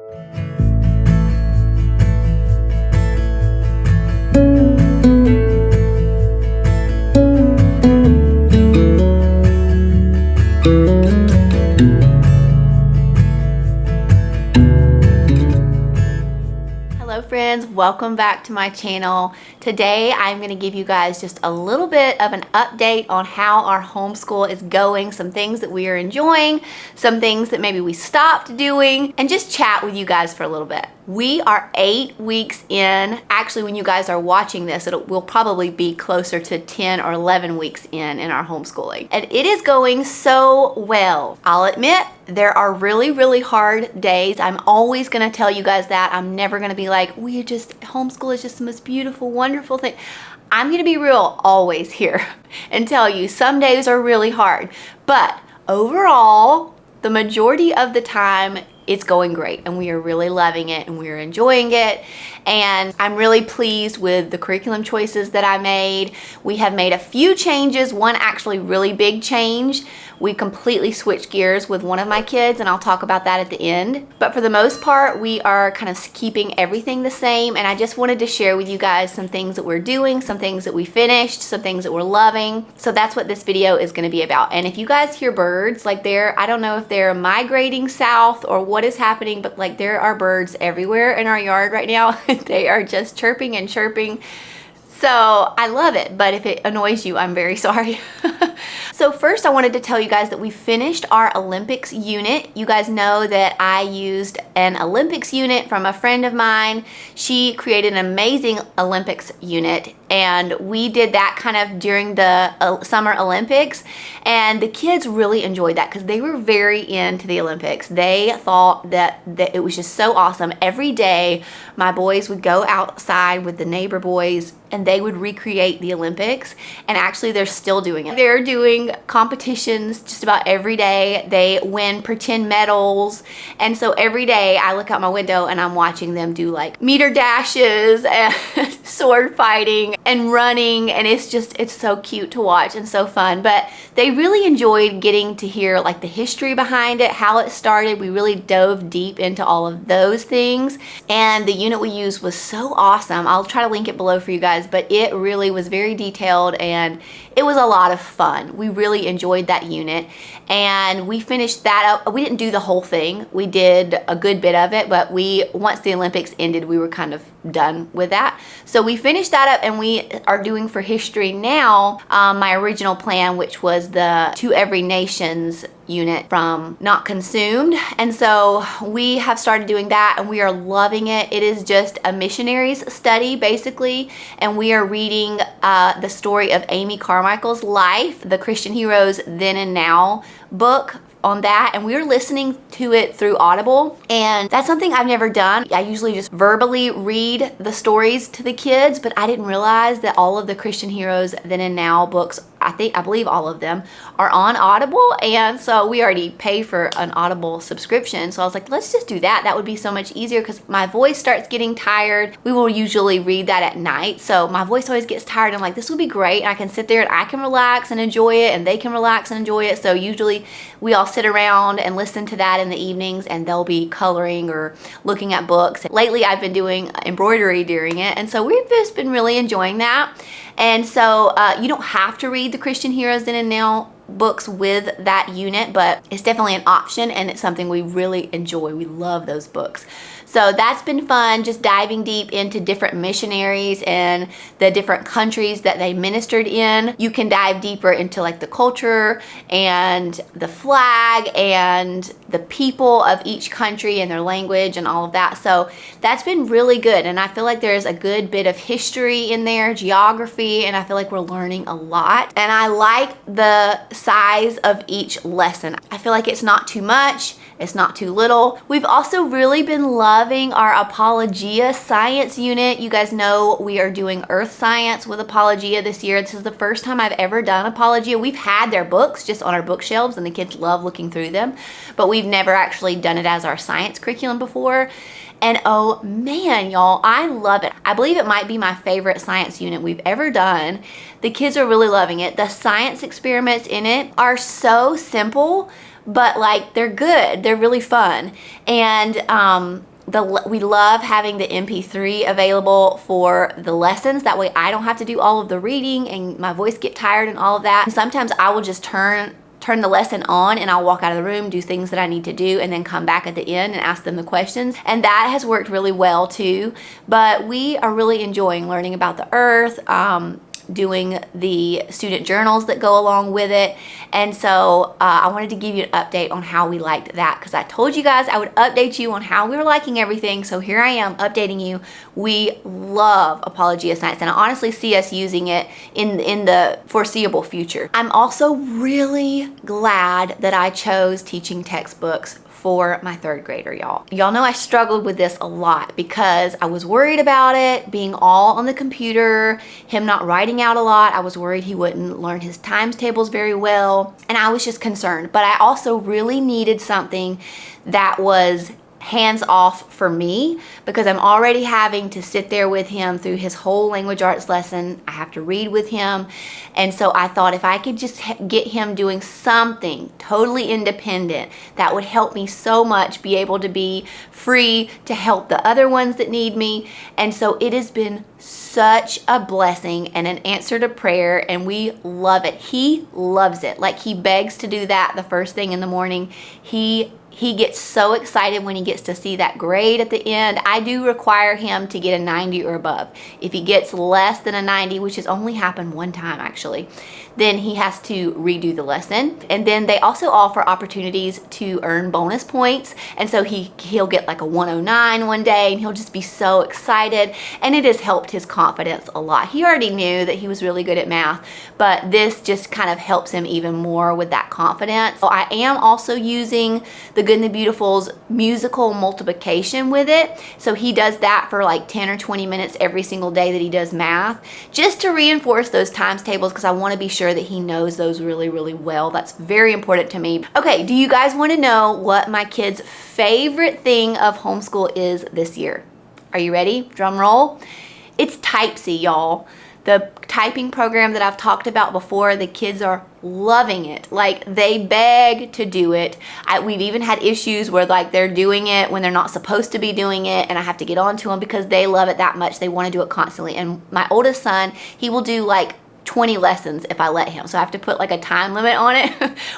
Hello friends, welcome back to my channel. Today I'm going to give you guys just a little bit of an update on how our homeschool is going, some things that we are enjoying, some things that maybe we stopped doing, and just chat with you guys for a little bit. We are 8 weeks in. Actually, when you guys are watching this, it will probably be closer to 10 or 11 weeks in our homeschooling. And it is going so well. I'll admit, there are really, really hard days. I'm always gonna tell you guys that. I'm never gonna be like, homeschool is just the most beautiful, wonderful thing. I'm gonna be real always here and tell you some days are really hard. But overall, the majority of the time, it's going great and we are really loving it and we are enjoying it. And I'm really pleased with the curriculum choices that I made. We have made a few changes, one actually really big change. We completely switched gears with one of my kids, and I'll talk about that at the end. But for the most part, we are kind of keeping everything the same, and I just wanted to share with you guys some things that we're doing, some things that we finished, some things that we're loving. So that's what this video is going to be about. And if you guys hear birds, like I don't know if they're migrating south or what is happening, but like there are birds everywhere in our yard right now. They are just chirping and chirping. So I love it, but if it annoys you, I'm very sorry. So first I wanted to tell you guys that we finished our Olympics unit. You guys know that I used an Olympics unit from a friend of mine. She created an amazing Olympics unit, and we did that kind of during the Summer Olympics, and the kids really enjoyed that because they were very into the Olympics. They thought that it was just so awesome. Every day my boys would go outside with the neighbor boys and they would recreate the Olympics, and actually they're still doing it. They're doing competitions just about every day. They win pretend medals, and so every day I look out my window and I'm watching them do like meter dashes and sword fighting and running, and it's so cute to watch and so fun. But they really enjoyed getting to hear like the history behind it, how it started. We really dove deep into all of those things, and the unit we used was so awesome. I'll try to link it below for you guys, but it really was very detailed and it was a lot of fun. We really enjoyed that unit, and we finished that up. We didn't do the whole thing. We did a good bit of it, but once the Olympics ended, we were kind of done with that. So we finished that up, and we are doing for history now my original plan, which was the To Every Nations unit from Not Consumed. And so we have started doing that and we are loving it. It is just a missionaries study basically, and we are reading the story of Amy Carmichael's life, the Christian Heroes Then and Now book on that, and we were listening to it through Audible, and that's something I've never done. I usually just verbally read the stories to the kids, but I didn't realize that all of the Christian Heroes Then and Now books, I believe all of them, are on Audible, and so we already pay for an Audible subscription, so I was like, let's just do that. That would be so much easier because my voice starts getting tired. We will usually read that at night, so my voice always gets tired. I'm like, this would be great, and I can sit there and I can relax and enjoy it, and they can relax and enjoy it. So usually we all sit around and listen to that in the evenings, and they'll be coloring or looking at books. Lately I've been doing embroidery during it, and so we've just been really enjoying that. And so you don't have to read the Christian Heroes Then and Now books with that unit, but it's definitely an option, and it's something we really enjoy. We love those books. So that's been fun, just diving deep into different missionaries and the different countries that they ministered in. You can dive deeper into like the culture and the flag and the people of each country and their language and all of that. So that's been really good, and I feel like there's a good bit of history in there, geography, and I feel like we're learning a lot. And I like the size of each lesson. I feel like it's not too much, it's not too little. We've also really been loving our Apologia science unit. You guys know we are doing earth science with Apologia this year. This is the first time I've ever done Apologia. We've had their books just on our bookshelves, and the kids love looking through them, but we've never actually done it as our science curriculum before. And oh man, y'all, I love it. I believe it might be my favorite science unit we've ever done. The kids are really loving it. The science experiments in it are so simple, but like they're good. They're really fun. And we love having the MP3 available for the lessons. That way I don't have to do all of the reading and my voice get tired and all of that. And sometimes I will just turn the lesson on and I'll walk out of the room, do things that I need to do, and then come back at the end and ask them the questions. And that has worked really well too. But we are really enjoying learning about the earth, doing the student journals that go along with it. And so I wanted to give you an update on how we liked that, because I told you guys I would update you on how we were liking everything. So here I am updating you. We love Apologia Science, and I honestly see us using it in the foreseeable future. I'm also really glad that I chose teaching textbooks for my 3rd grader, y'all. Y'all know I struggled with this a lot because I was worried about it being all on the computer, him not writing out a lot. I was worried he wouldn't learn his times tables very well, and I was just concerned. But I also really needed something that was hands off for me, because I'm already having to sit there with him through his whole language arts lesson. I have to read with him. And so I thought if I could just get him doing something totally independent, that would help me so much be able to be free to help the other ones that need me. And so it has been such a blessing and an answer to prayer, and we love it. He loves it. Like, he begs to do that the first thing in the morning. He gets so excited when he gets to see that grade at the end. I do require him to get a 90 or above. If he gets less than a 90, which has only happened one time actually, then he has to redo the lesson. And then they also offer opportunities to earn bonus points. And so he'll get like a 109 one day, and he'll just be so excited. And it has helped his confidence a lot. He already knew that he was really good at math, but this just kind of helps him even more with that confidence. So I am also using the Good and the Beautiful's musical multiplication with it. So he does that for like 10 or 20 minutes every single day that he does math, just to reinforce those times tables, because I want to be sure that he knows those really, really well. That's very important to me. Okay, do you guys want to know what my kids' favorite thing of homeschool is this year? Are you ready? Drum roll. It's Typesy, y'all. The typing program that I've talked about before, the kids are loving it. Like, they beg to do it. We've even had issues where like they're doing it when they're not supposed to be doing it, and I have to get on to them because they love it that much. They want to do it constantly. And my oldest son, he will do like 20 lessons if I let him. So I have to put like a time limit on it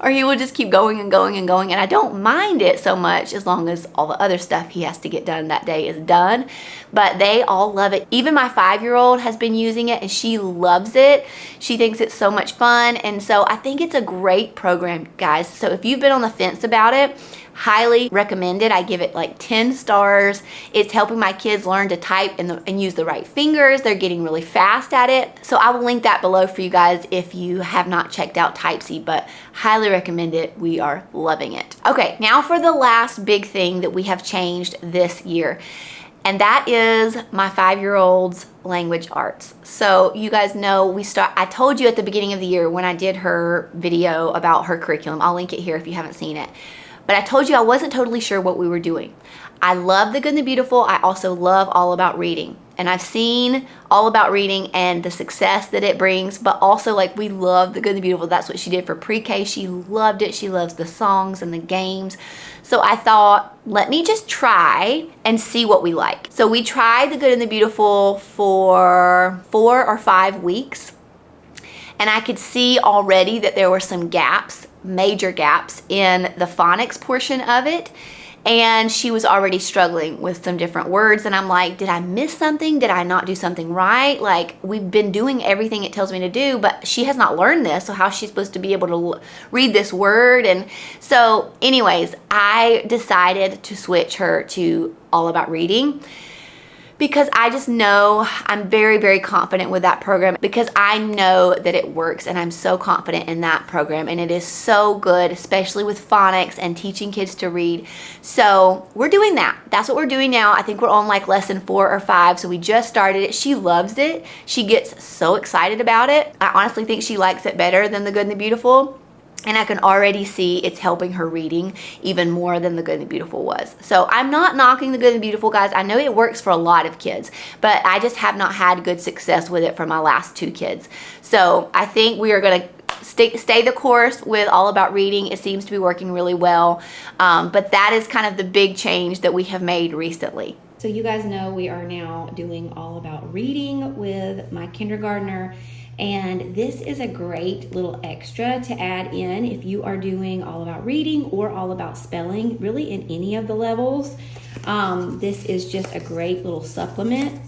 or he will just keep going and going and going. And I don't mind it so much as long as all the other stuff he has to get done that day is done. But they all love it. Even my 5-year-old has been using it and she loves it. She thinks it's so much fun. And so I think it's a great program, guys. So if you've been on the fence about it, highly recommend it. I give it like 10 stars. It's helping my kids learn to type and use the right fingers. They're getting really fast at it. So I will link that below for you guys if you have not checked out Typesy, but highly recommend it. We are loving it. Okay, now for the last big thing that we have changed this year. And that is my 5-year-old's language arts. So you guys know I told you at the beginning of the year when I did her video about her curriculum, I'll link it here if you haven't seen it. But I told you I wasn't totally sure what we were doing. I love the Good and the Beautiful. I also love All About Reading. And I've seen All About Reading and the success that it brings, but also like we love the Good and the Beautiful. That's what she did for pre-K. She loved it. She loves the songs and the games. So I thought, let me just try and see what we like. So we tried the Good and the Beautiful for 4 or 5 weeks. And I could see already that there were some gaps, major gaps in the phonics portion of it. And she was already struggling with some different words. And I'm like, did I miss something? Did I not do something right? Like, we've been doing everything it tells me to do, but she has not learned this. So how's she supposed to be able to read this word? And so anyways, I decided to switch her to All About Reading, because I just know I'm very, very confident with that program, because I know that it works and I'm so confident in that program and it is so good, especially with phonics and teaching kids to read. So we're doing that. That's what we're doing now. I think we're on like lesson 4 or 5. So we just started it. She loves it. She gets so excited about it. I honestly think she likes it better than the Good and the Beautiful. And I can already see it's helping her reading even more than the Good and the Beautiful was. So I'm not knocking the Good and the Beautiful, guys. I know it works for a lot of kids, but I just have not had good success with it for my last 2 kids. So I think we are going to stay the course with All About Reading. It seems to be working really well. But that is kind of the big change that we have made recently. So you guys know we are now doing All About Reading with my kindergartner. And this is a great little extra to add in if you are doing All About Reading or All About Spelling, really in any of the levels. This is just a great little supplement.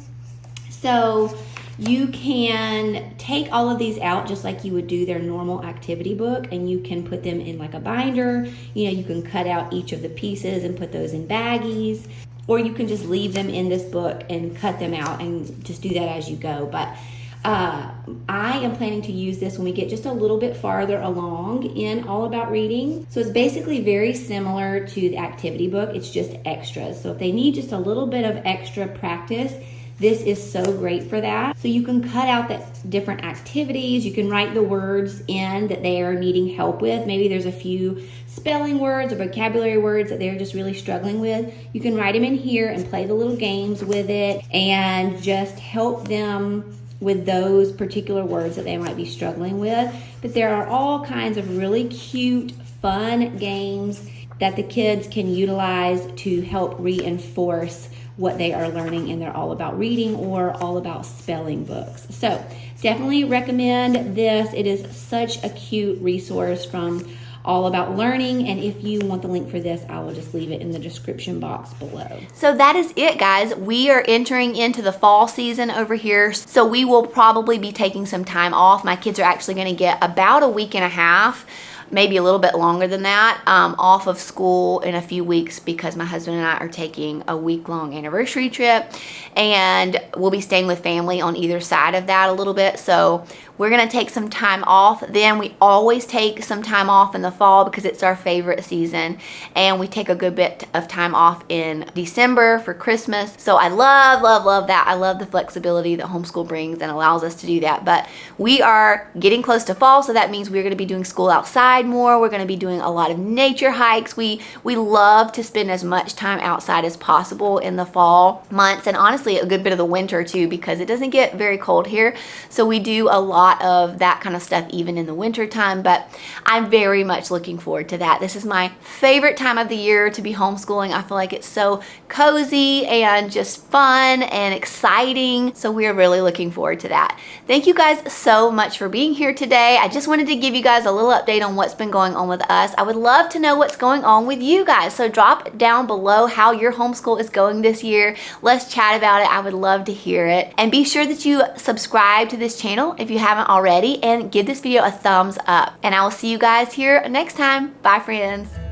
So you can take all of these out just like you would do their normal activity book, and you can put them in like a binder. You know, you can cut out each of the pieces and put those in baggies, or you can just leave them in this book and cut them out and just do that as you go. But I am planning to use this when we get just a little bit farther along in All About Reading. So it's basically very similar to the activity book. It's just extras. So if they need just a little bit of extra practice, this is so great for that. So you can cut out the different activities. You can write the words in that they are needing help with. Maybe there's a few spelling words or vocabulary words that they're just really struggling with. You can write them in here and play the little games with it and just help them with those particular words that they might be struggling with. But there are all kinds of really cute, fun games that the kids can utilize to help reinforce what they are learning in their All About Reading or All About Spelling books. So definitely recommend this. It is such a cute resource from All About Learning, and if you want the link for this, I will just leave it in the description box below. So that is it, guys. We are entering into the fall season over here, so we will probably be taking some time off. My kids are actually going to get about a week and a half, maybe a little bit longer than that, off of school in a few weeks, because my husband and I are taking a week-long anniversary trip, and we'll be staying with family on either side of that a little bit. So we're gonna take some time off. Then we always take some time off in the fall because it's our favorite season, and we take a good bit of time off in December for Christmas. So I love, love, love that. I love the flexibility that homeschool brings and allows us to do that. But we are getting close to fall, so that means we're gonna be doing school outside more. We're gonna be doing a lot of nature hikes. We love to spend as much time outside as possible in the fall months, and honestly a good bit of the winter too, because it doesn't get very cold here. So we do a lot of that kind of stuff even in the winter time, but I'm very much looking forward to that. This is my favorite time of the year to be homeschooling. I feel like it's so cozy and just fun and exciting. So we're really looking forward to that. Thank you guys so much for being here today. I just wanted to give you guys a little update on what's been going on with us. I would love to know what's going on with you guys. So drop down below how your homeschool is going this year. Let's chat about it. I would love to hear it. And be sure that you subscribe to this channel if you haven't already, and give this video a thumbs up. And I will see you guys here next time. Bye, friends.